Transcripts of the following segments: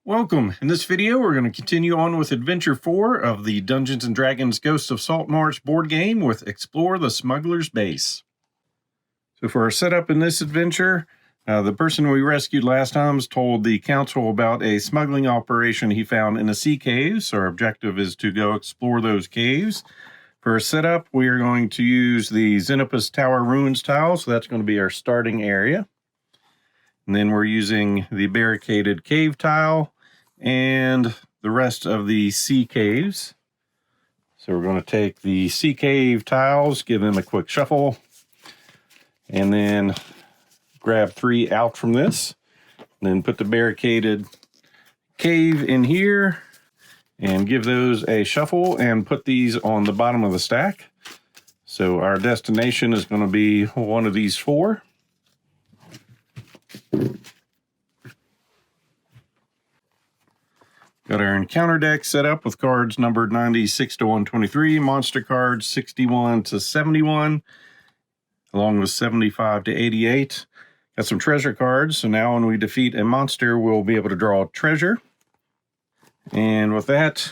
Welcome. In this video, we're going to continue on with Adventure 4 of the Dungeons & Dragons Ghosts of Saltmarsh board game with Explore the Smugglers base. So for our setup in this adventure, the person we rescued last time told the council about a smuggling operation he found in the sea caves. So our objective is to go explore those caves. For our setup, we are going to use the Xenopus Tower Ruins tile, so that's going to be our starting area. And then we're using the barricaded cave tile and the rest of the sea caves. So we're going to take the sea cave tiles, give them a quick shuffle, and then grab 3 out from this. And then put the barricaded cave in here and give those a shuffle and put these on the bottom of the stack. So our destination is going to be one of these 4. Got our encounter deck set up with cards numbered 96 to 123, monster cards 61 to 71, along with 75 to 88. Got some treasure cards, so now when we defeat a monster, we'll be able to draw a treasure. And with that,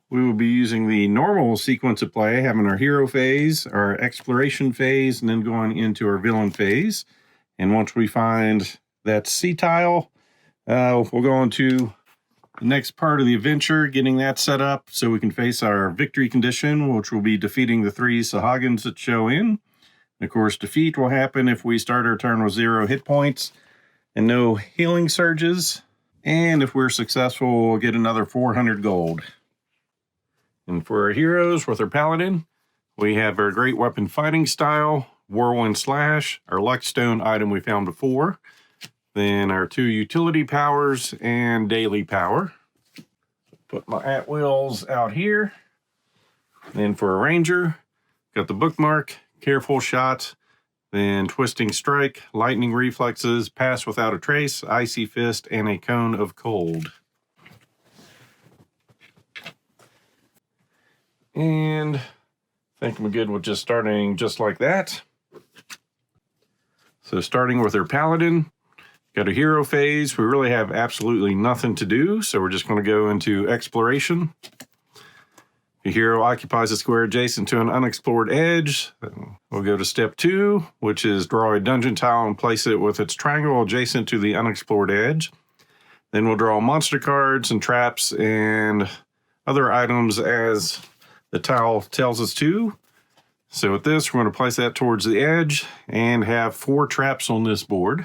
we will be using the normal sequence of play, having our hero phase, our exploration phase, and then going into our villain phase. And once we find that sea tile, we'll go into the next part of the adventure, getting that set up so we can face our victory condition, which will be defeating the 3 Sahagins that show in. And of course, defeat will happen if we start our turn with 0 hit points and no healing surges. And if we're successful, we'll get another 400 gold. And for our heroes with our paladin, we have our great weapon fighting style, Whirlwind Slash, our luck stone item we found before. Then our 2 utility powers and daily power. Put my at-wills out here. Then for a ranger, got the bookmark, careful shot, then twisting strike, lightning reflexes, pass without a trace, icy fist, and a cone of cold. And I think I'm good with just starting just like that. So starting with our paladin. Got a hero phase. We really have absolutely nothing to do, so we're just going to go into exploration. The hero occupies a square adjacent to an unexplored edge. We'll go to step 2, which is draw a dungeon tile and place it with its triangle adjacent to the unexplored edge. Then we'll draw monster cards and traps and other items as the tile tells us to. So with this, we're going to place that towards the edge and have 4 traps on this board.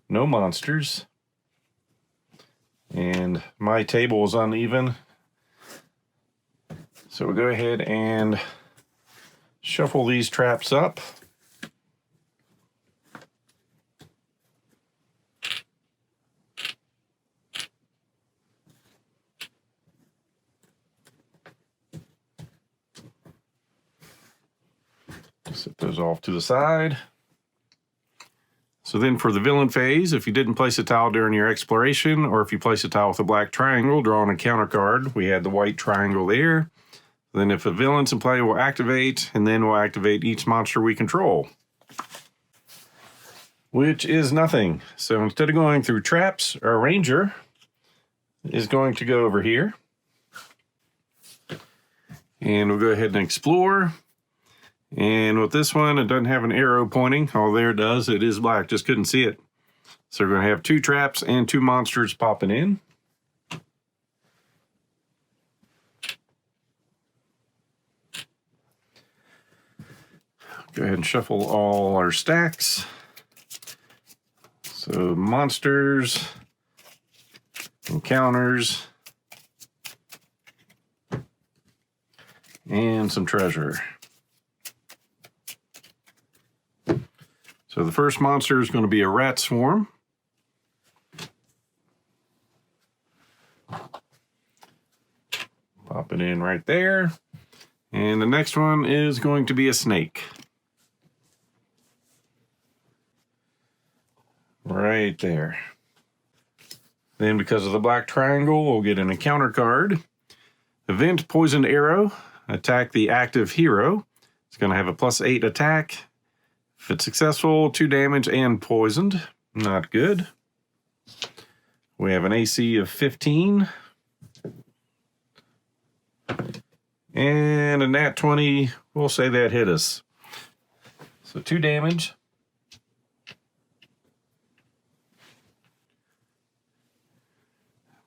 No monsters. And my table is uneven. So we'll go ahead and shuffle these traps up. Set those off to the side. So then for the villain phase, if you didn't place a tile during your exploration, or if you place a tile with a black triangle, draw an encounter card. We had the white triangle there. Then if a villain's in play, we'll activate, and then we'll activate each monster we control, which is nothing. So instead of going through traps, our ranger is going to go over here. And we'll go ahead and explore. And with this one, it doesn't have an arrow pointing. Oh, there it does. It is black. Just couldn't see it. So we're going to have 2 traps and 2 monsters popping in. Go ahead and shuffle all our stacks. So monsters, encounters, and some treasure. So the first monster is going to be a rat swarm. Pop it in right there. And the next one is going to be a snake. Right there. Then because of the black triangle, we'll get an encounter card. Event Poisoned Arrow. Attack the active hero. It's going to have a +8 attack. If it's successful, 2 damage and poisoned. Not good. We have an AC of 15. And a nat 20, we'll say that hit us. So 2 damage.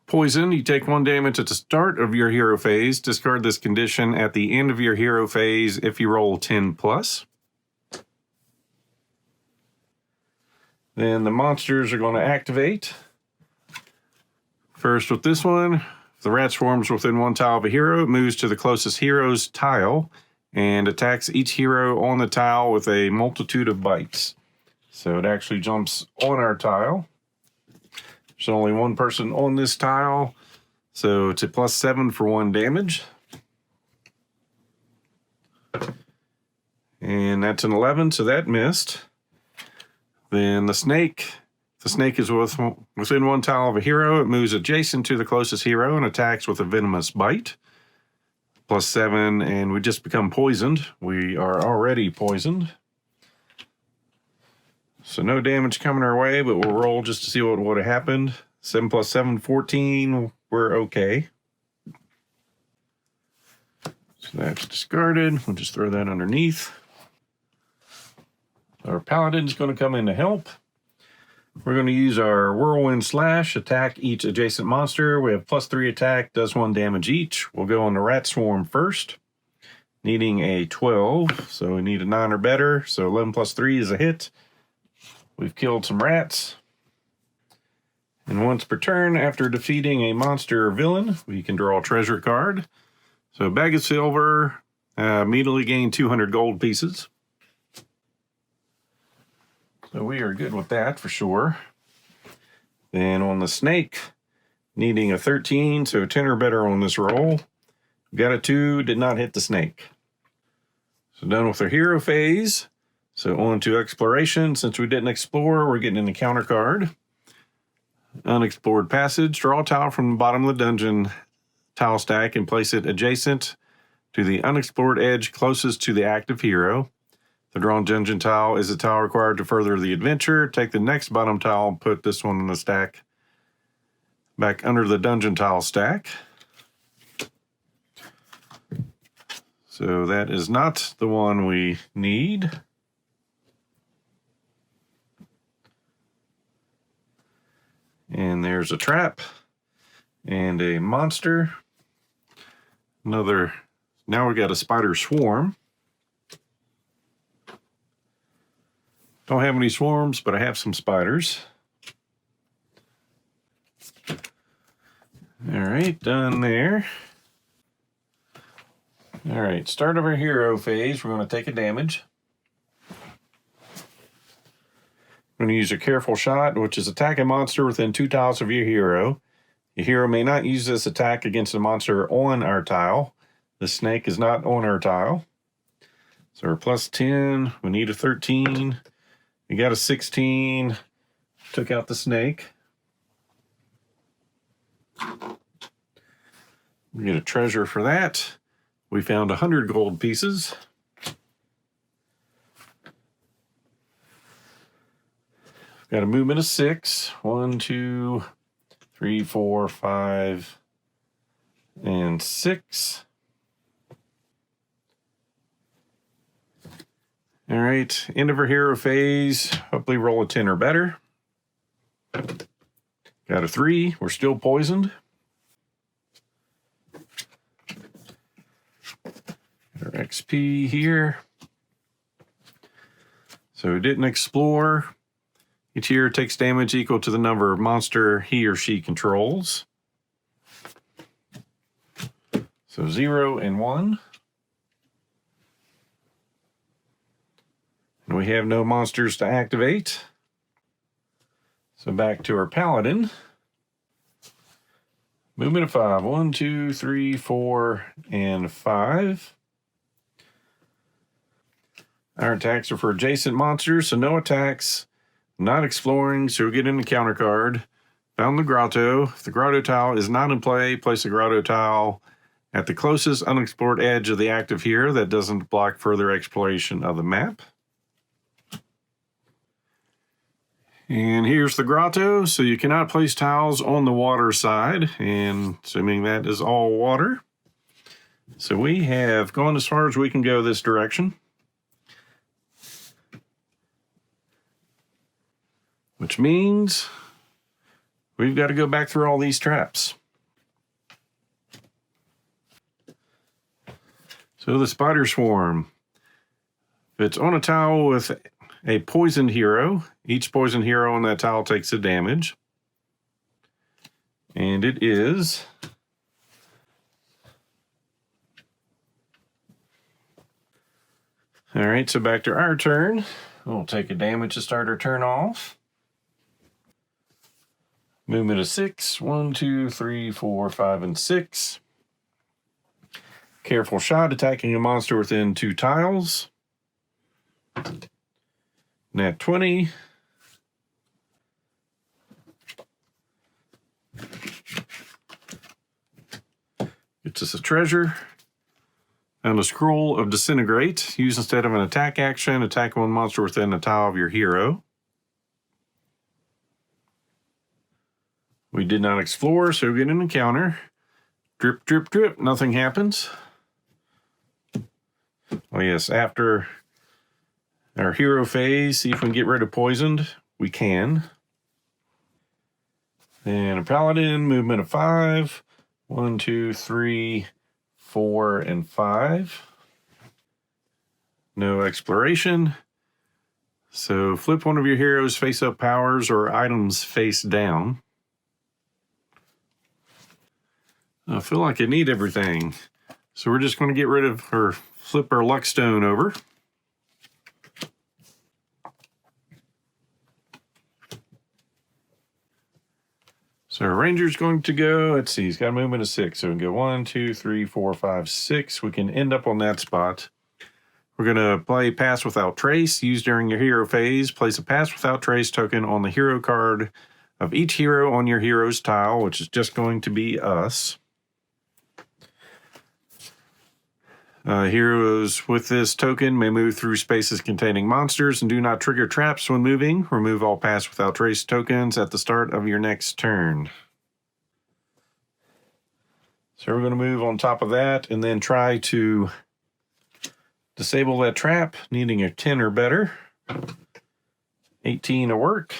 Poison, you take 1 damage at the start of your hero phase. Discard this condition at the end of your hero phase if you roll 10 plus. Then the monsters are going to activate. First with this one, if the rat swarms within 1 tile of a hero, it moves to the closest hero's tile and attacks each hero on the tile with a multitude of bites. So it actually jumps on our tile. There's only 1 person on this tile, so it's a +7 for 1 damage. And that's an 11, so that missed. Then the snake. The snake is within 1 tile of a hero. It moves adjacent to the closest hero and attacks with a venomous bite. +7, and we just become poisoned. We are already poisoned. So no damage coming our way, but we'll roll just to see what would have happened. 7 + 7, 14. We're okay. So that's discarded. We'll just throw that underneath. Our paladin's going to come in to help. We're going to use our Whirlwind Slash, attack each adjacent monster. We have +3 attack, does 1 damage each. We'll go on the Rat Swarm first, needing a 12. So we need a 9 or better. So 11 + 3 is a hit. We've killed some rats. And once per turn, after defeating a monster or villain, we can draw a treasure card. So bag of silver, immediately gain 200 gold pieces. So we are good with that for sure. Then on the snake, needing a 13, so 10 or better on this roll. Got a 2, did not hit the snake. So done with our hero phase. So on to exploration. Since we didn't explore, we're getting in the counter card. Unexplored passage. Draw a tile from the bottom of the dungeon tile stack and place it adjacent to the unexplored edge closest to the active hero. The drawn dungeon tile is a tile required to further the adventure. Take the next bottom tile, put this one in the stack back under the dungeon tile stack. So that is not the one we need. And there's a trap and a monster. Another, now we got a spider swarm. Don't have any swarms, but I have some spiders. All right, done there. All right, start of our hero phase. We're going to take a damage. I'm going to use a careful shot, which is attack a monster within 2 tiles of your hero. Your hero may not use this attack against a monster on our tile. The snake is not on our tile. So we're +10. We need a 13. We got a 16. Took out the snake. We get a treasure for that. We found 100 gold pieces. Got a movement of 6. 1, 2, 3, 4, 5, and 6. All right, end of our hero phase. Hopefully roll a 10 or better. Got a 3. We're still poisoned. Got our XP here. So we didn't explore. Each hero takes damage equal to the number of monster he or she controls. So 0 and 1. And we have no monsters to activate. So back to our paladin. Movement of 5. 1, 2, 3, 4, and 5. Our attacks are for adjacent monsters, so no attacks. Not exploring, so we get in the counter card. Found the grotto. If the grotto tile is not in play, place a grotto tile at the closest unexplored edge of the active hero that doesn't block further exploration of the map. And here's the grotto. So you cannot place tiles on the water side, and assuming that is all water. So we have gone as far as we can go this direction, which means we've got to go back through all these traps. So the spider swarm. If it's on a tile with a poisoned hero, each poisoned hero on that tile takes a damage. And it is all right, so back to our turn. We'll take a damage to start our turn off. Movement of 6. 1, 2, 3, 4, 5, and 6. Careful shot, attacking a monster within 2 tiles. Nat 20. Gets us a treasure. And a scroll of disintegrate. Use instead of an attack action, attack one monster within a tile of your hero. We did not explore, so we get an encounter. Drip, drip, drip. Nothing happens. Oh yes, after our hero phase, see if we can get rid of poisoned. We can. And a paladin, movement of 5. 1, 2, 3, 4, and 5. No exploration. So flip one of your heroes face up powers or items face down. I feel like I need everything. So we're just going to get rid of, or flip our luck stone over. So our ranger's going to go, let's see, he's got a movement of 6. So we can go 1, 2, 3, 4, 5, 6. We can end up on that spot. We're going to play Pass Without Trace. Use during your hero phase. Place a Pass Without Trace token on the hero card of each hero on your hero's tile, which is just going to be us. Heroes with this token may move through spaces containing monsters and do not trigger traps when moving. Remove all Pass Without Trace tokens at the start of your next turn. So we're going to move on top of that and then try to disable that trap, needing a 10 or better. 18 to work.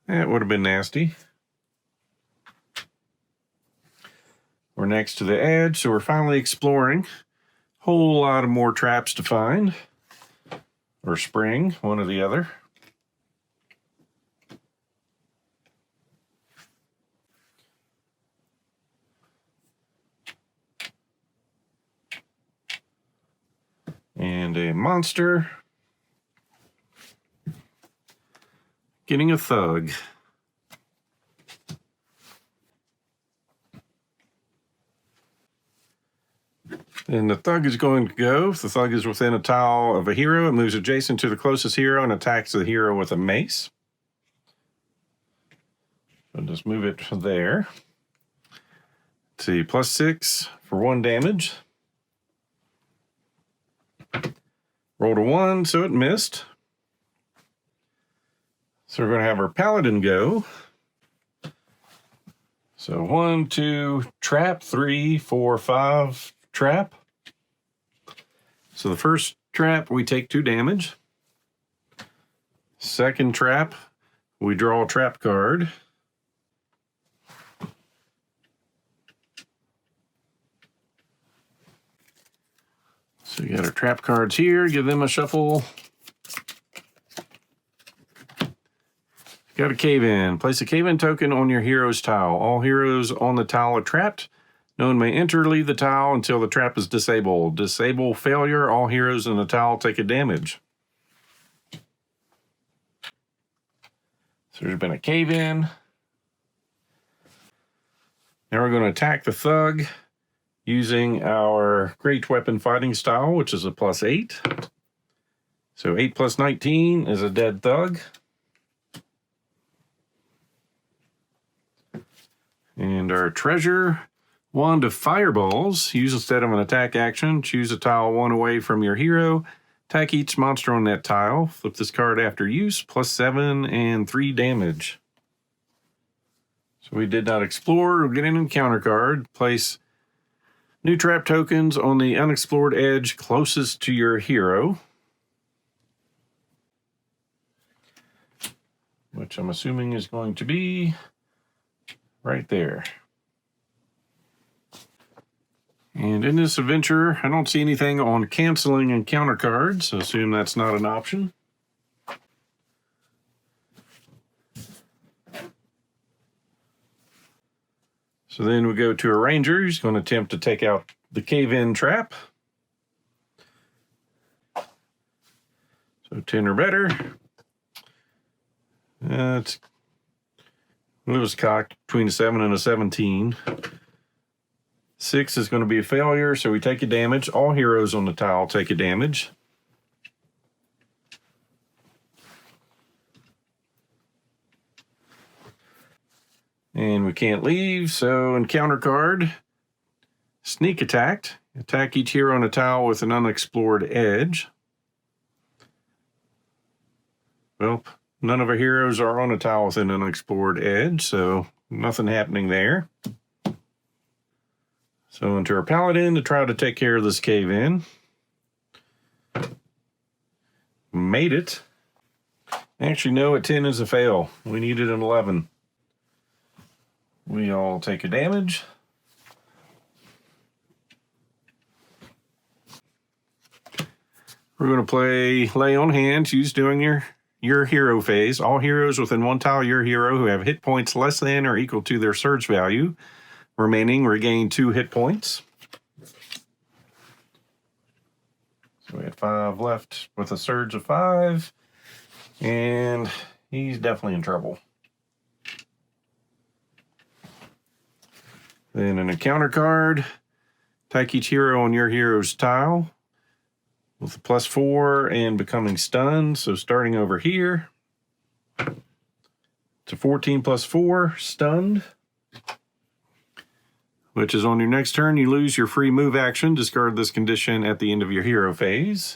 That would have been nasty. We're next to the edge, so we're finally exploring. Whole lot of more traps to find. Or spring, one or the other. And a monster. Getting a thug. And the thug is going to go. If the thug is within a tile of a hero, it moves adjacent to the closest hero and attacks the hero with a mace. So just move it there. Let's see, +6 for 1 damage. Rolled a 1, so it missed. So we're going to have our paladin go. So 1, 2, trap, 3, 4, 5, trap. So the first trap, we take 2 damage. Second trap, we draw a trap card. So we got our trap cards here. Give them a shuffle. Got a cave-in. Place a cave-in token on your hero's tile. All heroes on the tile are trapped. No one may enter or leave the tile until the trap is disabled. Disable failure. All heroes in the tile take a damage. So there's been a cave-in. Now we're going to attack the thug using our great weapon fighting style, which is a +8. So 8 + 19 is a dead thug. And our treasure, wand of fireballs. Use instead of an attack action. Choose a tile 1 away from your hero. Attack each monster on that tile. Flip this card after use. +7 and 3 damage. So we did not explore. We'll get an encounter card. Place new trap tokens on the unexplored edge closest to your hero, which I'm assuming is going to be right there. And in this adventure, I don't see anything on canceling encounter cards, so assume that's not an option. So then we go to a ranger. He's going to attempt to take out the cave-in trap. So 10 or better. It was cocked between a 7 and a 17. 6 is going to be a failure, so we take a damage. All heroes on the tile take a damage. And we can't leave, so encounter card. Sneak attacked. Attack each hero on a tile with an unexplored edge. Well, none of our heroes are on a tile with an unexplored edge, so nothing happening there. So into our paladin to try to take care of this cave-in. Made it. Actually, no, a 10 is a fail. We needed an 11. We all take a damage. We're going to play Lay on Hands. Use during your hero phase. All heroes within one tile of your hero who have hit points less than or equal to their surge value remaining regain 2 hit points. So we had 5 left with a surge of 5. And he's definitely in trouble. Then an encounter card. Attack each hero on your hero's tile with a +4 and becoming stunned. So starting over here, it's a 14 +4, stunned. Which is on your next turn, you lose your free move action. Discard this condition at the end of your hero phase.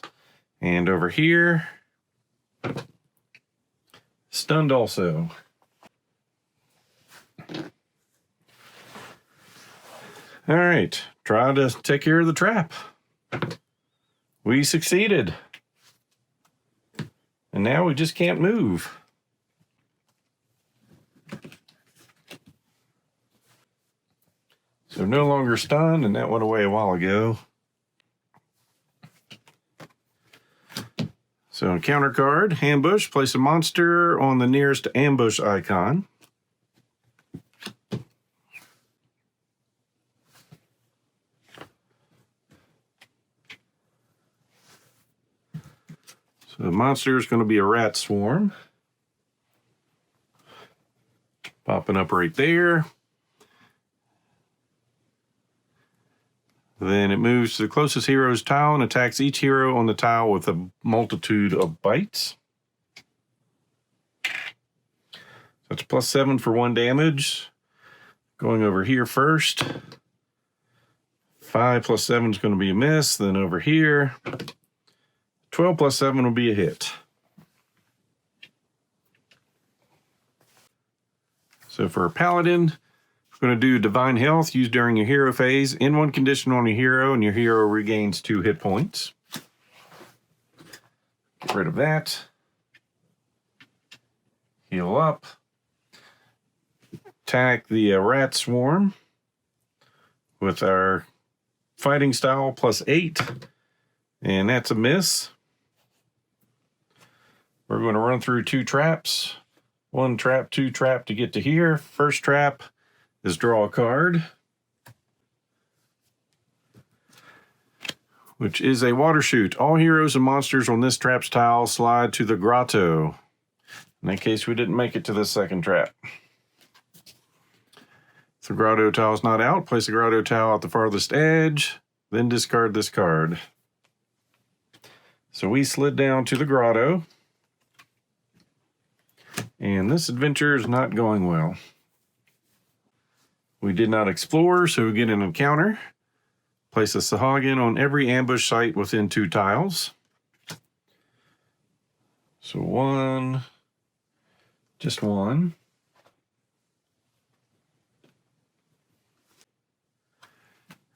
And over here, stunned also. All right, try to take care of the trap. We succeeded. And now we just can't move. So no longer stunned, and that went away a while ago. So encounter card, ambush, place a monster on the nearest ambush icon. So the monster is going to be a rat swarm. Popping up right there. Then it moves to the closest hero's tile and attacks each hero on the tile with a multitude of bites. So it's +7 for 1 damage. Going over here first. 5 +7 is going to be a miss. Then over here, 12 +7 will be a hit. So for a paladin, we're going to do Divine Health, used during your hero phase. In one condition on your hero, and your hero regains 2 hit points. Get rid of that. Heal up. Attack the rat swarm with our fighting style +8. And that's a miss. We're going to run through 2 traps. 1 trap, 2 trap to get to here. First trap is draw a card, which is a water chute. All heroes and monsters on this trap's tile slide to the grotto. In that case, we didn't make it to the second trap. If the grotto tile is not out, place the grotto tile at the farthest edge, then discard this card. So we slid down to the grotto, and this adventure is not going well. We did not explore, so we get an encounter. Place a Sahagin on every ambush site within 2 tiles. So one, just one.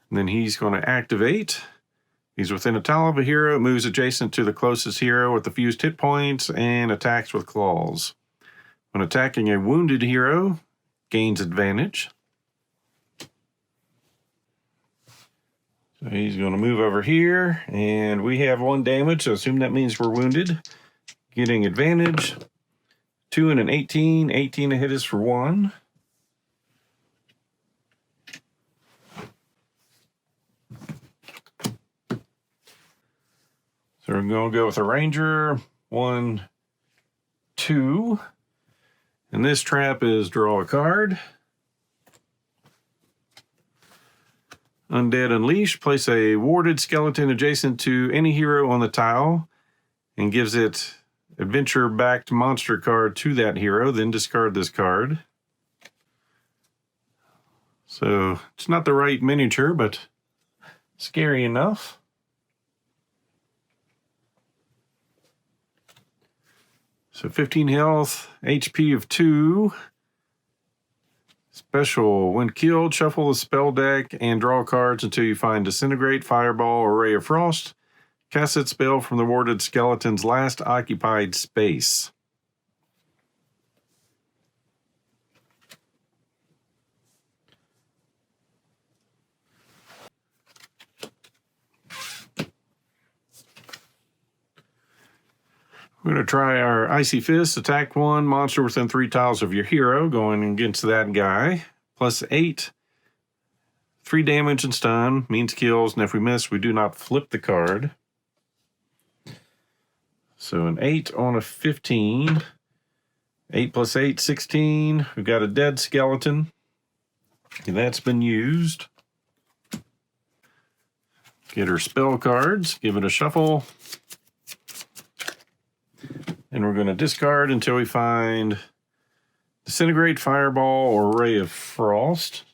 And then he's going to activate. He's within a tile of a hero, moves adjacent to the closest hero with the fused hit points, and attacks with claws. When attacking a wounded hero, gains advantage. So he's going to move over here, and we have 1 damage, so assume that means we're wounded. Getting advantage. 2 and an 18. 18 to hit us for 1. So we're going to go with a ranger. 1, 2. And this trap is draw a card. Undead Unleash. Place a warded skeleton adjacent to any hero on the tile and gives it adventure-backed monster card to that hero. Then discard this card. So it's not the right miniature, but scary enough. So 15 health, HP of 2. Special, when killed, shuffle the spell deck and draw cards until you find Disintegrate, Fireball, or Ray of Frost. Cast that spell from the warded skeleton's last occupied space. We're going to try our Icy Fist. Attack 1, monster within 3 tiles of your hero, going against that guy. Plus 8. 3 damage and stun, means kills, and if we miss, we do not flip the card. So an 8 on a 15. 8 plus 8, 16. We've got a dead skeleton. Okay, that's been used. Get her spell cards, give it a shuffle. And we're going to discard until we find Disintegrate, Fireball, or Ray of Frost.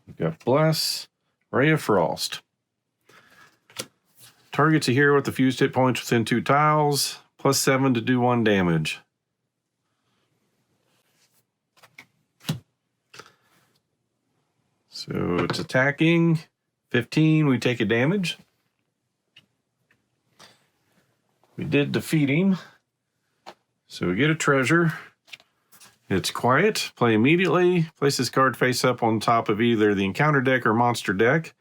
We've got Bless, Ray of Frost. Targets a hero with the fused hit points within 2 tiles, plus 7 to do 1 damage. So it's attacking. 15, we take a damage. We did defeat him. So we get a treasure. It's quiet. Play immediately. Place this card face up on top of either the encounter deck or monster deck.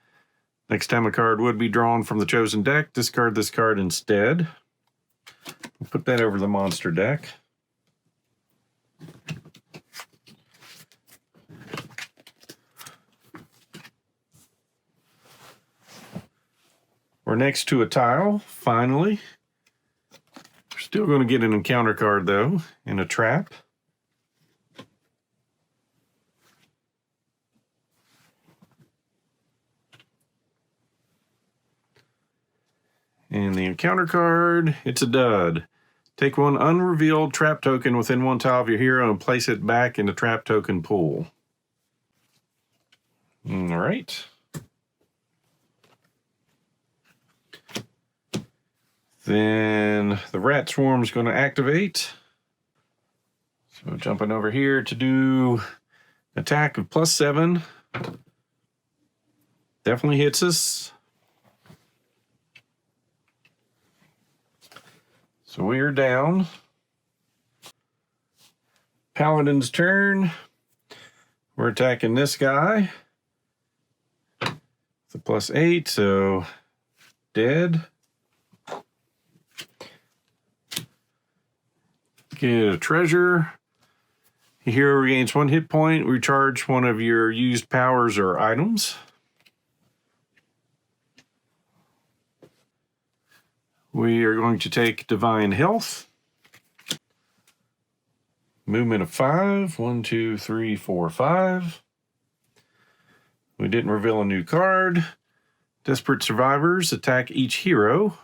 Next time a card would be drawn from the chosen deck, discard this card instead. We'll put that over the monster deck. We're next to a tile, finally. We're still going to get an encounter card, though, and a trap. And the encounter card, it's a dud. Take 1 unrevealed trap token within 1 tile of your hero and place it back in the trap token pool. All right. Then the rat swarm is going to activate. So jumping over here to do attack of plus 7. Definitely hits us. So we are down. Paladin's turn. We're attacking this guy. It's a plus 8, so dead. Get a treasure. Your hero regains 1 hit point. Recharge 1 of your used powers or items. We are going to take Divine Health. Movement of 5. 1, 2, 3, 4, 5. We didn't reveal a new card. Desperate Survivors. Attack each hero.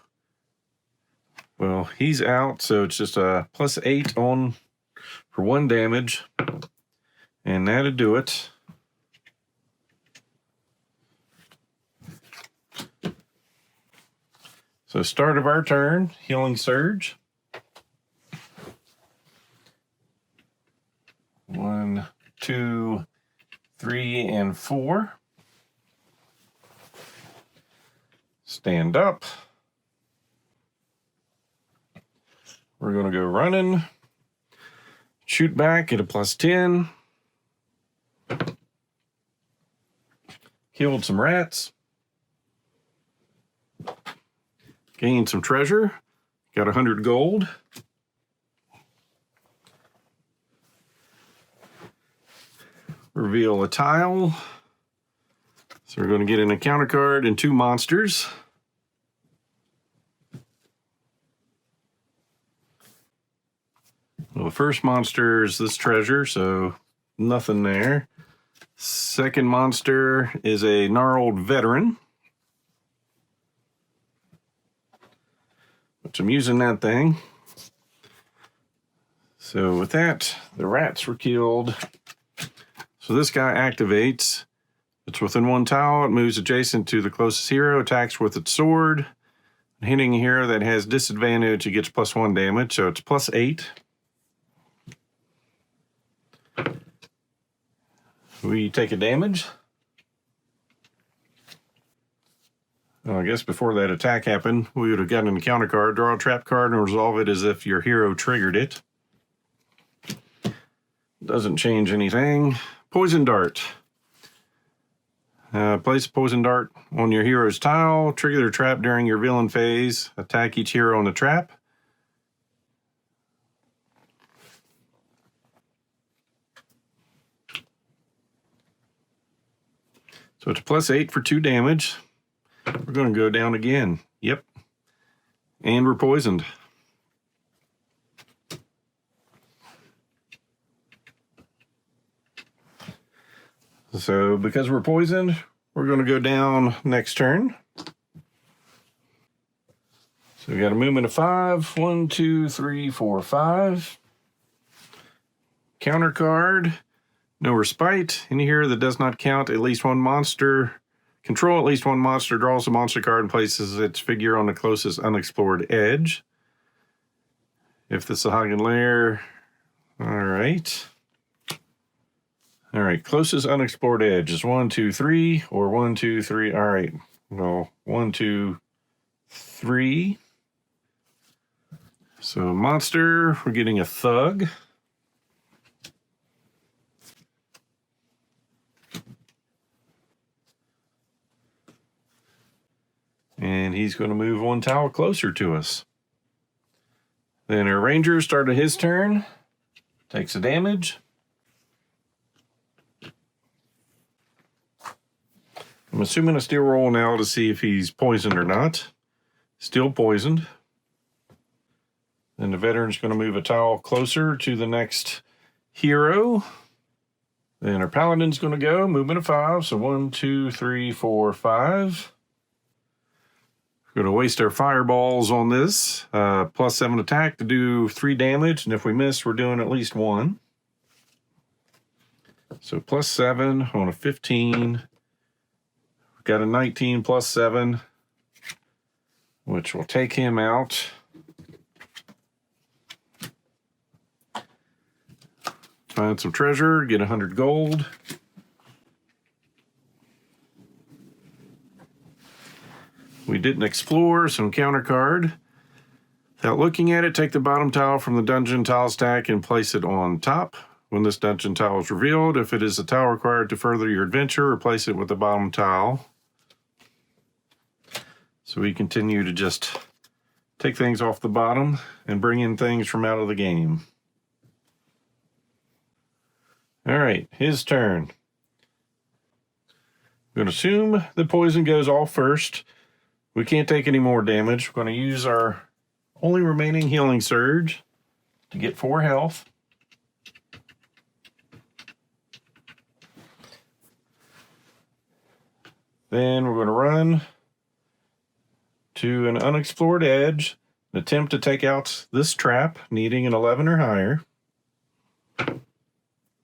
Well, he's out, so it's just a plus 8 on for 1 damage. And that'll do it. So start of our turn, Healing Surge. 2, 3, and 4. Stand up. We're going to go running. Shoot back at a +10. Killed some rats. Gained some treasure. Got 100 gold. Reveal a tile. So we're going to get an encounter card and 2 monsters. Well, the first monster is this treasure, so nothing there. Second monster is a gnarled veteran. Which I'm using that thing. So with that, the rats were killed. So this guy activates. It's within 1 tile. It moves adjacent to the closest hero, attacks with its sword. Hitting a hero that has disadvantage, it gets +1 damage, so it's +8. We take a damage. Well, I guess before that attack happened, we would have gotten an encounter card, draw a trap card, and resolve it as if your hero triggered it. Doesn't change anything. Poison dart. Place a poison dart on your hero's tile. Trigger their trap during your villain phase. Attack each hero on the trap. So it's +8 for 2 damage. We're going to go down again. Yep. And we're poisoned. So because we're poisoned, we're going to go down next turn. So we got a movement of 5. 1, 2, 3, 4, 5. Counter card. No respite. Any hero that does not count at least 1 monster, control at least 1 monster, draws a monster card and places its figure on the closest unexplored edge. If this is a Hagen lair, all right. All right, closest unexplored edge is 1, 2, 3, or 1, 2, 3. All right, well, 1, 2, 3. So monster, we're getting a thug. And he's going to move 1 tile closer to us. Then our ranger started his turn. Takes a damage. I'm assuming a steel roll now to see if he's poisoned or not. Still poisoned. Then the veteran's going to move a tile closer to the next hero. Then our paladin's going to go, movement of 5. So 1, 2, 3, 4, 5. We're going to waste our fireballs on this. +7 attack to do 3 damage. And if we miss, we're doing at least 1. So +7 on a 15. We've got a 19 +7, which will take him out. Find some treasure, get 100 gold. We didn't explore, so encounter card. Without looking at it, take the bottom tile from the dungeon tile stack and place it on top. When this dungeon tile is revealed, if it is a tile required to further your adventure, replace it with the bottom tile. So we continue to just take things off the bottom and bring in things from out of the game. All right, his turn. I'm going to assume the poison goes off first. We can't take any more damage. We're going to use our only remaining healing surge to get 4 health. Then we're going to run to an unexplored edge and attempt to take out this trap, needing an 11 or higher.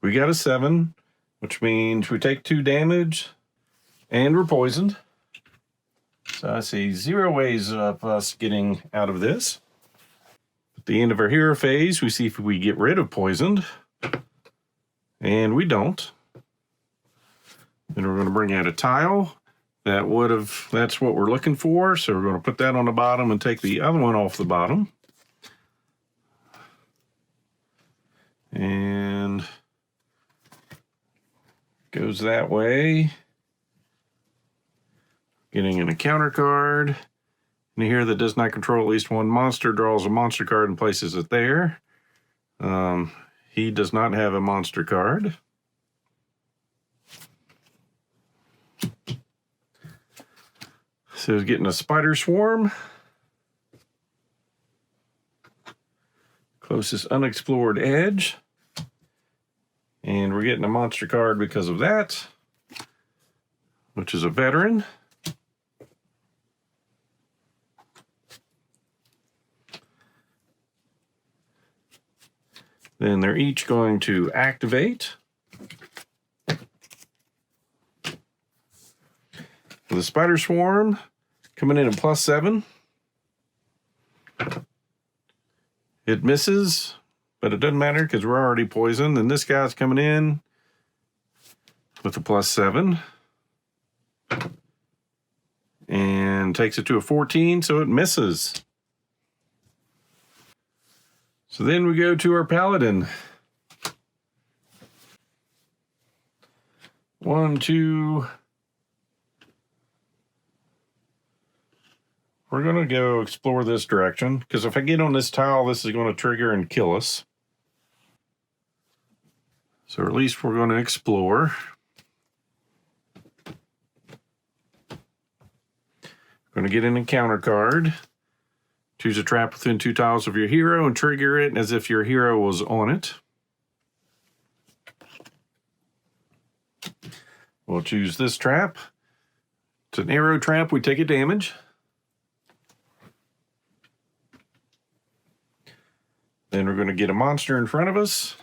We got a 7, which means we take 2 damage and we're poisoned. So I see 0 ways of us getting out of this. At the end of our hero phase, we see if we get rid of poisoned. And we don't. Then we're going to bring out a tile. That's what we're looking for. So we're going to put that on the bottom and take the other one off the bottom. And goes that way. Getting an encounter card. And here that does not control at least one monster draws a monster card and places it there. He does not have a monster card. So he's getting a spider swarm. Closest unexplored edge. And we're getting a monster card because of that, which is a veteran. Then they're each going to activate. The spider swarm coming in at +7. It misses, but it doesn't matter because we're already poisoned. And this guy's coming in with a +7 and takes it to a 14, so it misses. So then we go to our paladin. 1, 2. We're going to go explore this direction, because if I get on this tile, this is going to trigger and kill us. So at least we're going to explore. We're going to get an encounter card. Choose a trap within 2 tiles of your hero and trigger it as if your hero was on it. We'll choose this trap. It's an arrow trap. We take a damage. Then we're going to get a monster in front of us.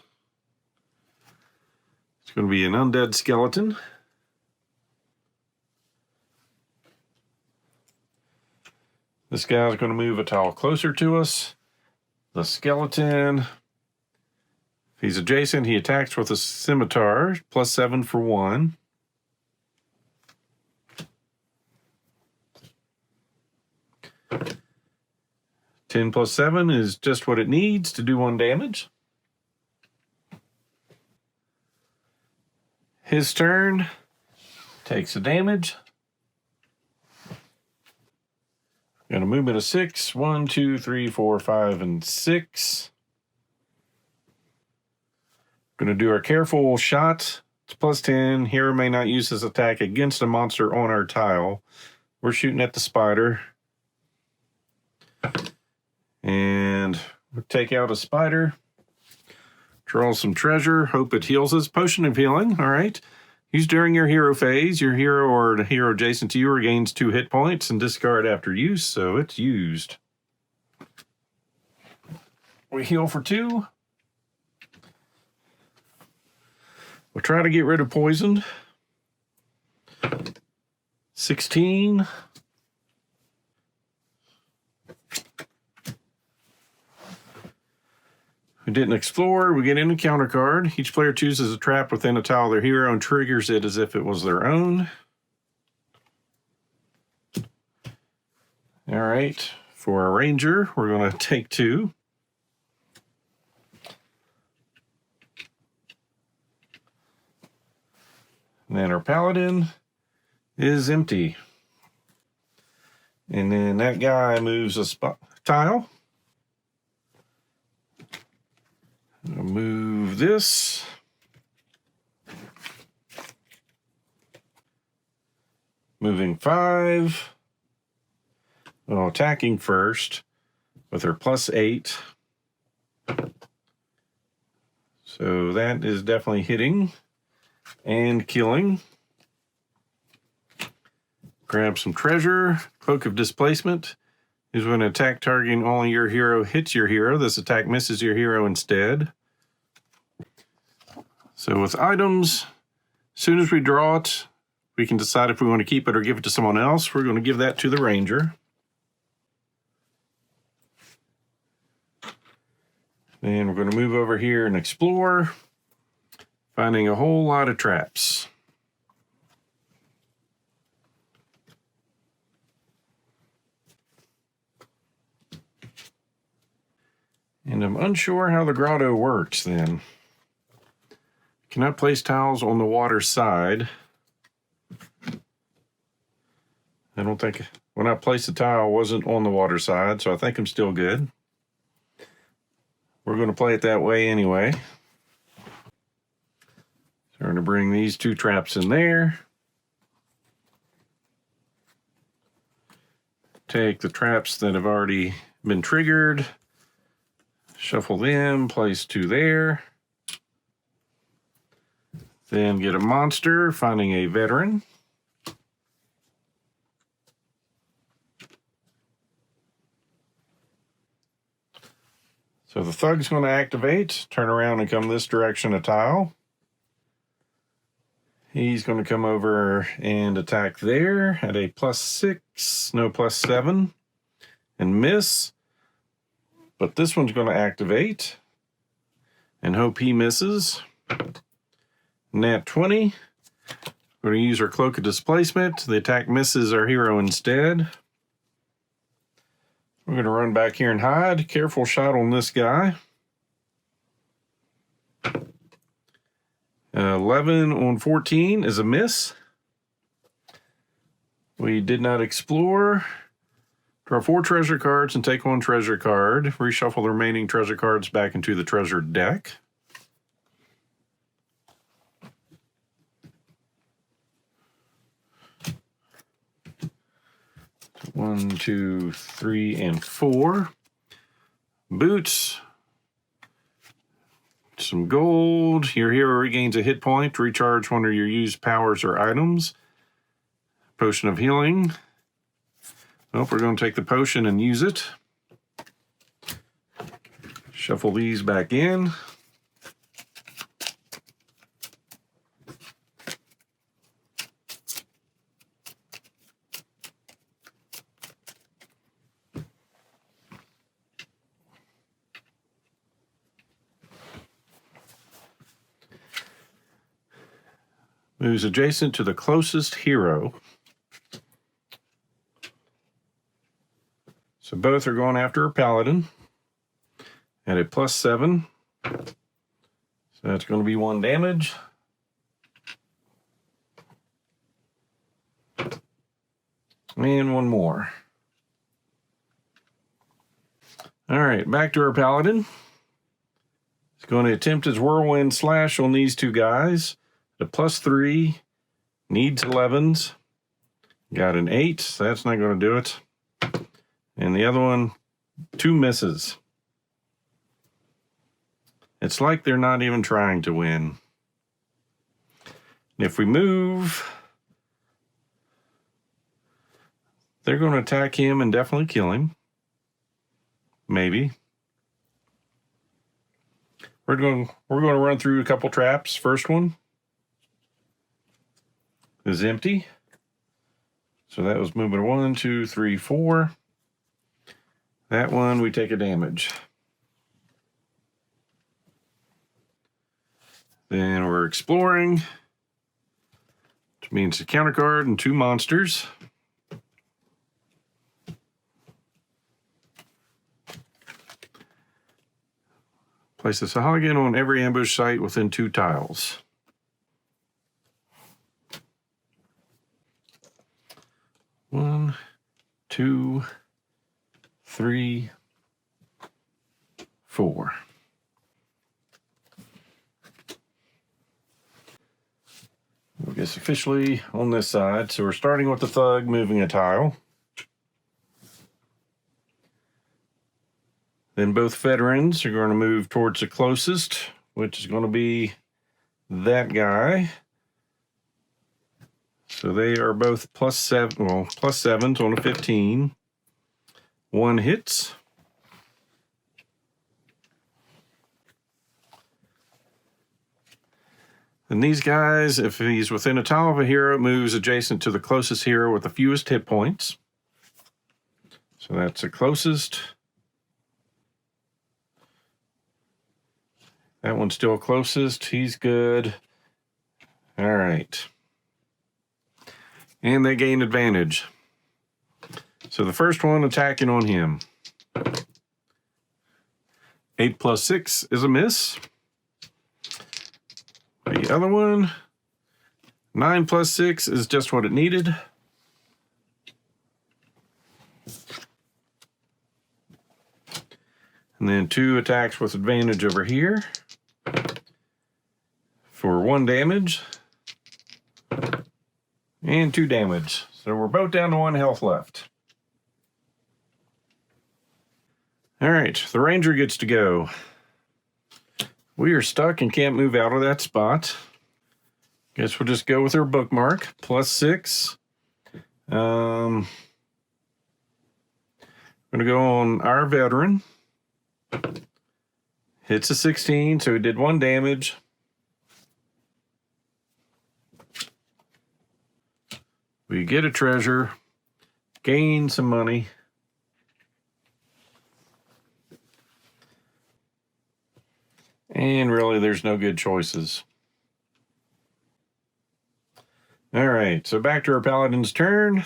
It's going to be an undead skeleton. This guy's going to move a tile closer to us. The skeleton, if he's adjacent, he attacks with a scimitar, +7 for 1. Ten plus 7 is just what it needs to do 1 damage. His turn, takes a damage. Got a movement of 6. 1, 2, 3, 4, 5, and 6. Gonna do our careful shot. It's +10. Hero may not use his attack against a monster on our tile. We're shooting at the spider. And we'll take out a spider. Draw some treasure. Hope it heals us. Potion of healing. All right. Use during your hero phase. Your hero or the hero adjacent to you regains 2 hit points and discard after use, so it's used. We heal for 2. We'll try to get rid of poison. 16. We didn't explore. We get an encounter card. Each player chooses a trap within a tile of their hero and triggers it as if it was their own. All right. For our ranger, we're going to take 2. And then our paladin is empty. And then that guy moves a tile. I'll move this. Moving 5. Well, attacking first with her +8. So that is definitely hitting and killing. Grab some treasure. Cloak of Displacement is when an attack targeting only your hero hits your hero. This attack misses your hero instead. So with items, as soon as we draw it, we can decide if we want to keep it or give it to someone else. We're going to give that to the ranger. Then we're going to move over here and explore. If finding a whole lot of traps. And I'm unsure how the grotto works then. Cannot place tiles on the water side. I don't think, when I placed the tile, it wasn't on the water side, so I think I'm still good. We're going to play it that way anyway. So we're going to bring these two traps in there. Take the traps that have already been triggered, shuffle them, place two there. Then get a monster, finding a veteran. So the thug's going to activate, turn around and come this direction a tile. He's going to come over and attack there at a +6, no +7, and miss. But this one's going to activate and hope he misses. Nat 20. We're going to use our Cloak of Displacement. The attack misses our hero instead. We're going to run back here and hide. Careful shot on this guy. 11 on 14 is a miss. We did not explore. Draw 4 treasure cards and take 1 treasure card. Reshuffle the remaining treasure cards back into the treasure deck. One, 2, 3, and 4. Boots. Some gold. Your hero regains a hit point to recharge one of your used powers or items. Potion of healing. Well, we're going to take the potion and use it. Shuffle these back in. Moves adjacent to the closest hero. So both are going after a paladin at a +7. So that's going to be 1 damage. And 1 more. All right, back to our paladin. He's going to attempt his whirlwind slash on these two guys. The +3, needs 11s. Got an 8, so that's not going to do it. And the other one, 2 misses. It's like they're not even trying to win. And if we move, they're going to attack him and definitely kill him. Maybe. We're going to run through a couple traps. First one is empty. So that was movement 1, 2, 3, 4. That one, we take a damage. Then we're exploring, which means a counter card and 2 monsters. Place a Sahagin on every ambush site within 2 tiles. One, 2, 3, 4. I guess officially on this side. So we're starting with the thug moving a tile. Then both veterans are going to move towards the closest, which is going to be that guy. So they are both +7, well, +7s on a 15. 1 hits. And these guys, if he's within a tile of a hero, moves adjacent to the closest hero with the fewest hit points. So that's the closest. That one's still closest. He's good. All right. And they gain advantage. So the first one attacking on him. 8 plus 6 is a miss. The other one, 9 plus 6 is just what it needed. And then 2 attacks with advantage over here for 1 damage and 2 damage. So we're both down to 1 health left. All right, the ranger gets to go. We are stuck and can't move out of that spot. Guess we'll just go with our bookmark. Plus 6. I'm going to go on our veteran. Hits a 16, so he did 1 damage. We get a treasure, gain some money. And really, there's no good choices. All right, so back to our paladin's turn.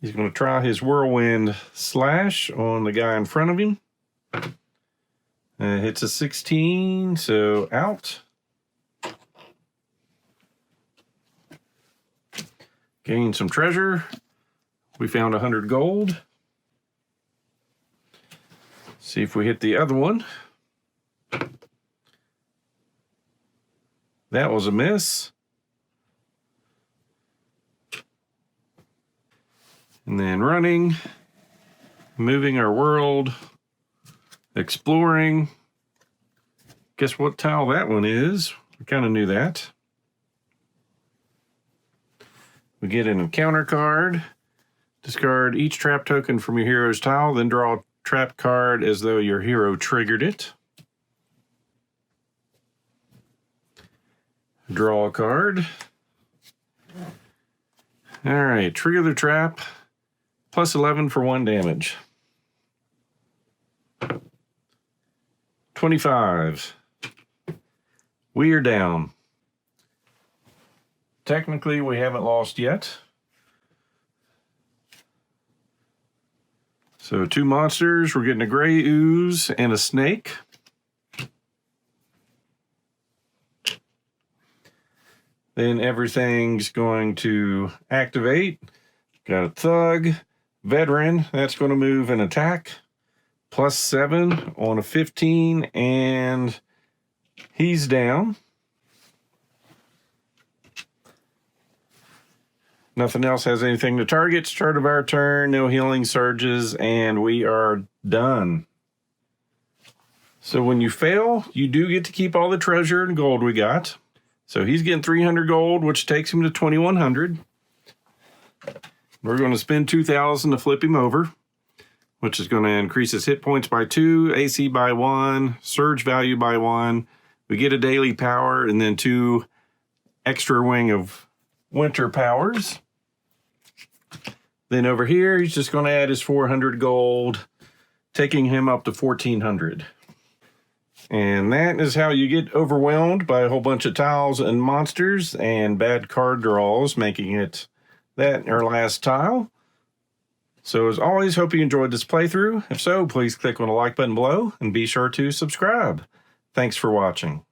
He's going to try his whirlwind slash on the guy in front of him. Hits a 16, so out. Gain some treasure. We found 100 gold. See if we hit the other one. That was a miss. And then running, moving our world, exploring. Guess what tile that one is? I kind of knew that. We get an encounter card. Discard each trap token from your hero's tile, then draw a trap card as though your hero triggered it. Draw a card. All right, trigger the trap. Plus 11 for 1 damage. 25. We are down. Technically, we haven't lost yet. So 2 monsters. We're getting a gray ooze and a snake. Then everything's going to activate. Got a thug, veteran. That's going to move and attack. Plus 7 on a 15, and he's down. Nothing else has anything to target. Start of our turn, no healing surges, and we are done. So when you fail, you do get to keep all the treasure and gold we got. So he's getting 300 gold, which takes him to 2,100. We're going to spend 2,000 to flip him over, which is going to increase his hit points by 2, AC by 1, surge value by 1. We get a daily power and then 2 extra wing of winter powers. Then over here, he's just going to add his 400 gold, taking him up to 1,400. And that is how you get overwhelmed by a whole bunch of tiles and monsters and bad card draws, making it that our last tile. So as always, hope you enjoyed this playthrough. If so, please click on the like button below and be sure to subscribe. Thanks for watching.